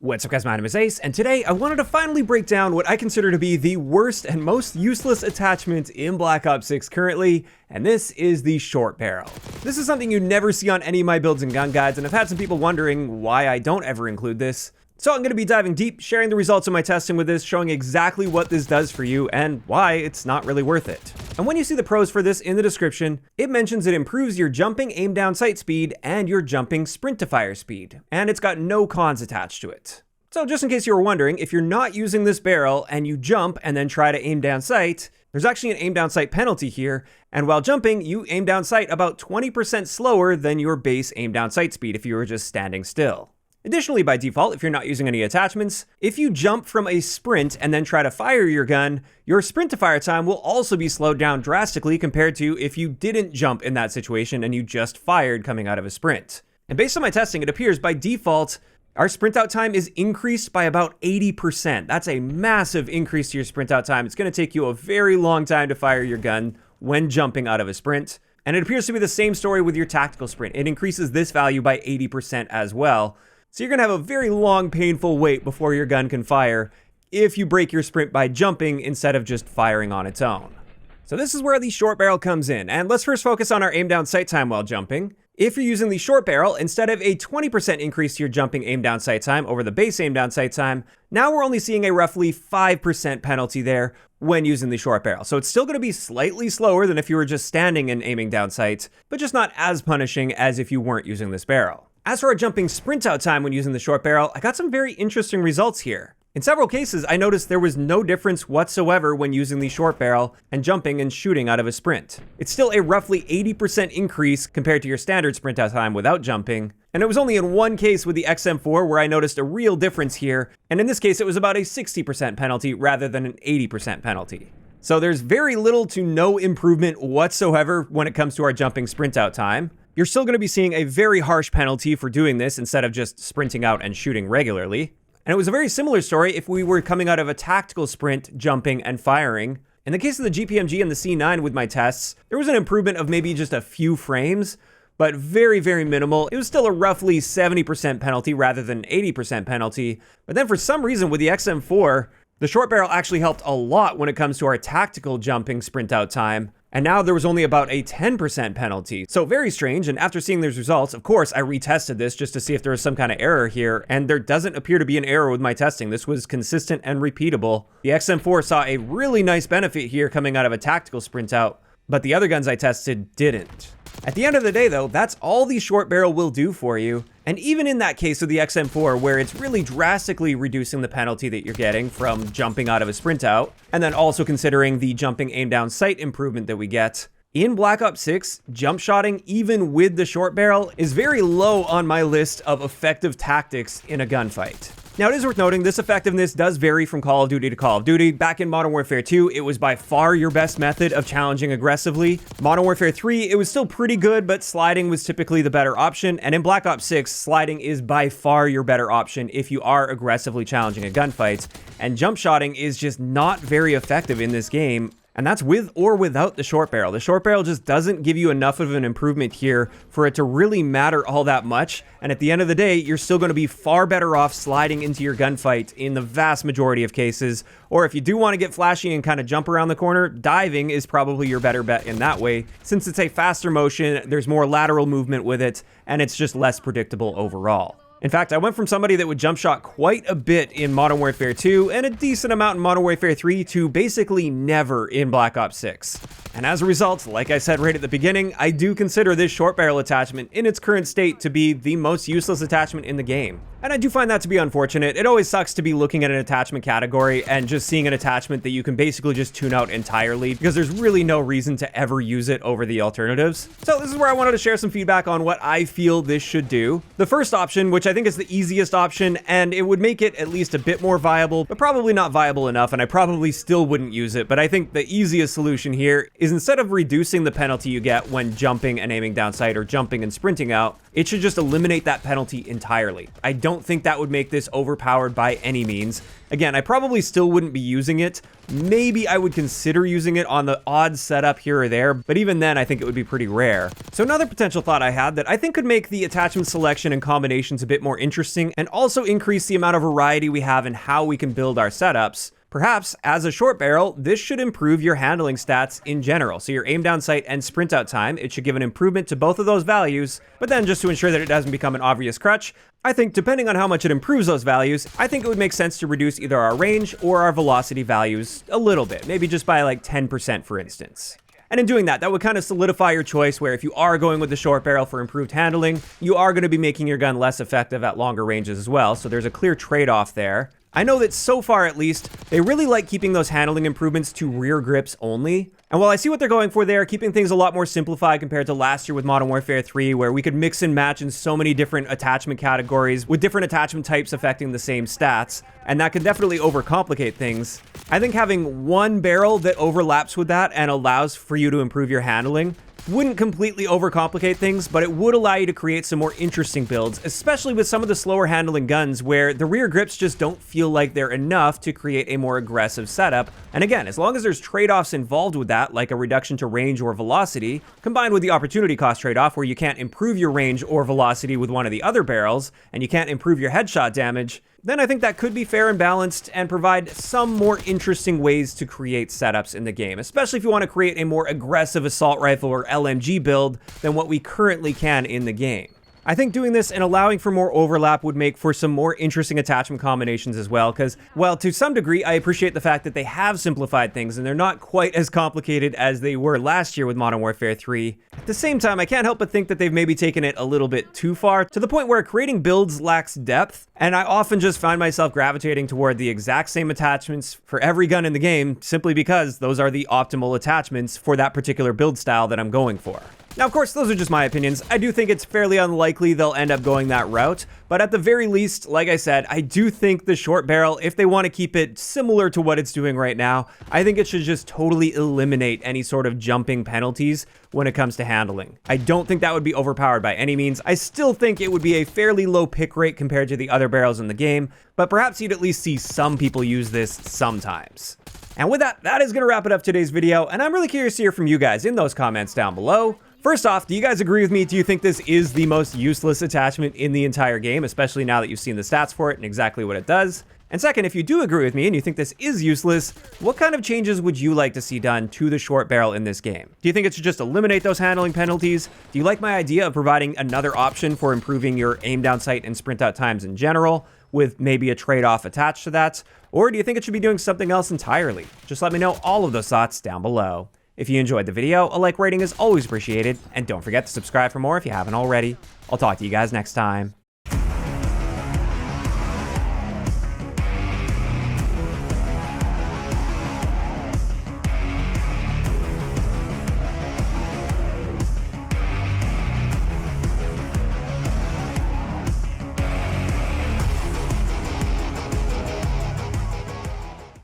What's up guys, my name is Ace, and today I wanted to finally break down what I consider to be the worst and most useless attachment in Black Ops 6 currently, and this is the short barrel. This is something you never see on any of my builds and gun guides, and I've had some people wondering why I don't ever include this. So I'm going to be diving deep, sharing the results of my testing with this, showing exactly what this does for you and why it's not really worth it. And when you see the pros for this in the description, it mentions it improves your jumping aim down sight speed and your jumping sprint to fire speed, and it's got no cons attached to it. So just in case you were wondering, if you're not using this barrel and you jump and then try to aim down sight, there's actually an aim down sight penalty here, and while jumping, you aim down sight about 20% slower than your base aim down sight speed if you were just standing still. Additionally, by default, if you're not using any attachments, if you jump from a sprint and then try to fire your gun, your sprint to fire time will also be slowed down drastically compared to if you didn't jump in that situation and you just fired coming out of a sprint. And based on my testing, it appears by default, our sprint out time is increased by about 80%. That's a massive increase to your sprint out time. It's going to take you a very long time to fire your gun when jumping out of a sprint. And it appears to be the same story with your tactical sprint. It increases this value by 80% as well. So you're going to have a very long, painful wait before your gun can fire if you break your sprint by jumping instead of just firing on its own. So this is where the short barrel comes in, and let's first focus on our aim down sight time while jumping. If you're using the short barrel, instead of a 20% increase to your jumping aim down sight time over the base aim down sight time, now we're only seeing a roughly 5% penalty there when using the short barrel. So it's still going to be slightly slower than if you were just standing and aiming down sight, but just not as punishing as if you weren't using this barrel. As for our jumping sprint out time when using the short barrel, I got some very interesting results here. In several cases, I noticed there was no difference whatsoever when using the short barrel and jumping and shooting out of a sprint. It's still a roughly 80% increase compared to your standard sprint out time without jumping. And it was only in one case with the XM4 where I noticed a real difference here, and in this case it was about a 60% penalty rather than an 80% penalty. So there's very little to no improvement whatsoever when it comes to our jumping sprint out time. You're still going to be seeing a very harsh penalty for doing this instead of just sprinting out and shooting regularly. And it was a very similar story if we were coming out of a tactical sprint, jumping and firing. In the case of the GPMG and the C9 with my tests, there was an improvement of maybe just a few frames, but very, very minimal. It was still a roughly 70% penalty rather than 80% penalty. But then for some reason with the XM4, the short barrel actually helped a lot when it comes to our tactical jumping sprint out time. And now there was only about a 10% penalty. So very strange, and after seeing those results, of course, I retested this just to see if there was some kind of error here, and there doesn't appear to be an error with my testing. This was consistent and repeatable. The XM4 saw a really nice benefit here coming out of a tactical sprint out, but the other guns I tested didn't. At the end of the day though, that's all the short barrel will do for you. And even in that case of the XM4, where it's really drastically reducing the penalty that you're getting from jumping out of a sprint out, and then also considering the jumping aim down sight improvement that we get, in Black Ops 6, jump shotting, even with the short barrel, is very low on my list of effective tactics in a gunfight. Now, it is worth noting, this effectiveness does vary from Call of Duty to Call of Duty. Back in Modern Warfare 2, it was by far your best method of challenging aggressively. Modern Warfare 3, it was still pretty good, but sliding was typically the better option. And in Black Ops 6, sliding is by far your better option if you are aggressively challenging a gunfight. And jump shotting is just not very effective in this game. And that's with or without the short barrel. The short barrel just doesn't give you enough of an improvement here for it to really matter all that much. And at the end of the day, you're still going to be far better off sliding into your gunfight in the vast majority of cases. Or if you do want to get flashy and kind of jump around the corner, diving is probably your better bet in that way. Since it's a faster motion, there's more lateral movement with it, and it's just less predictable overall. In fact, I went from somebody that would jump shot quite a bit in Modern Warfare 2 and a decent amount in Modern Warfare 3 to basically never in Black Ops 6. And as a result, like I said right at the beginning, I do consider this short barrel attachment in its current state to be the most useless attachment in the game. And I do find that to be unfortunate. It always sucks to be looking at an attachment category and just seeing an attachment that you can basically just tune out entirely because there's really no reason to ever use it over the alternatives. So this is where I wanted to share some feedback on what I feel this should do. The first option, which I think is the easiest option, and it would make it at least a bit more viable, but probably not viable enough, and I probably still wouldn't use it, but I think the easiest solution here is instead of reducing the penalty you get when jumping and aiming down sight or jumping and sprinting out, it should just eliminate that penalty entirely. I don't think that would make this overpowered by any means. Again, I probably still wouldn't be using it. Maybe I would consider using it on the odd setup here or there, but even then I think it would be pretty rare. So another potential thought I had that I think could make the attachment selection and combinations a bit bit more interesting and also increase the amount of variety we have in how we can build our setups. Perhaps, as a short barrel, this should improve your handling stats in general. So your aim down sight and sprint out time, it should give an improvement to both of those values. But then just to ensure that it doesn't become an obvious crutch, I think depending on how much it improves those values, I think it would make sense to reduce either our range or our velocity values a little bit, maybe just by like 10% for instance. And in doing that, that would kind of solidify your choice where if you are going with the short barrel for improved handling, you are going to be making your gun less effective at longer ranges as well. So there's a clear trade-off there. I know that so far at least, they really like keeping those handling improvements to rear grips only. And while I see what they're going for there, keeping things a lot more simplified compared to last year with Modern Warfare 3, where we could mix and match in so many different attachment categories with different attachment types affecting the same stats, and that can definitely overcomplicate things. I think having one barrel that overlaps with that and allows for you to improve your handling wouldn't completely overcomplicate things, but it would allow you to create some more interesting builds, especially with some of the slower handling guns where the rear grips just don't feel like they're enough to create a more aggressive setup. And again, as long as there's trade-offs involved with that, like a reduction to range or velocity, combined with the opportunity cost trade-off where you can't improve your range or velocity with one of the other barrels, and you can't improve your headshot damage, then I think that could be fair and balanced and provide some more interesting ways to create setups in the game, especially if you want to create a more aggressive assault rifle or LMG build than what we currently can in the game. I think doing this and allowing for more overlap would make for some more interesting attachment combinations as well, because, well, to some degree, I appreciate the fact that they have simplified things and they're not quite as complicated as they were last year with Modern Warfare 3. At the same time, I can't help but think that they've maybe taken it a little bit too far, to the point where creating builds lacks depth, and I often just find myself gravitating toward the exact same attachments for every gun in the game, simply because those are the optimal attachments for that particular build style that I'm going for. Now, of course, those are just my opinions. I do think it's fairly unlikely they'll end up going that route, but at the very least, like I said, I do think the short barrel, if they want to keep it similar to what it's doing right now, I think it should just totally eliminate any sort of jumping penalties when it comes to handling. I don't think that would be overpowered by any means. I still think it would be a fairly low pick rate compared to the other barrels in the game, but perhaps you'd at least see some people use this sometimes. And with that, that is going to wrap it up today's video, and I'm really curious to hear from you guys in those comments down below. First off, do you guys agree with me? Do you think this is the most useless attachment in the entire game, especially now that you've seen the stats for it and exactly what it does? And second, if you do agree with me and you think this is useless, what kind of changes would you like to see done to the short barrel in this game? Do you think it should just eliminate those handling penalties? Do you like my idea of providing another option for improving your aim down sight and sprint out times in general, with maybe a trade-off attached to that? Or do you think it should be doing something else entirely? Just let me know all of those thoughts down below. If you enjoyed the video, a like rating is always appreciated, and don't forget to subscribe for more if you haven't already. I'll talk to you guys next time.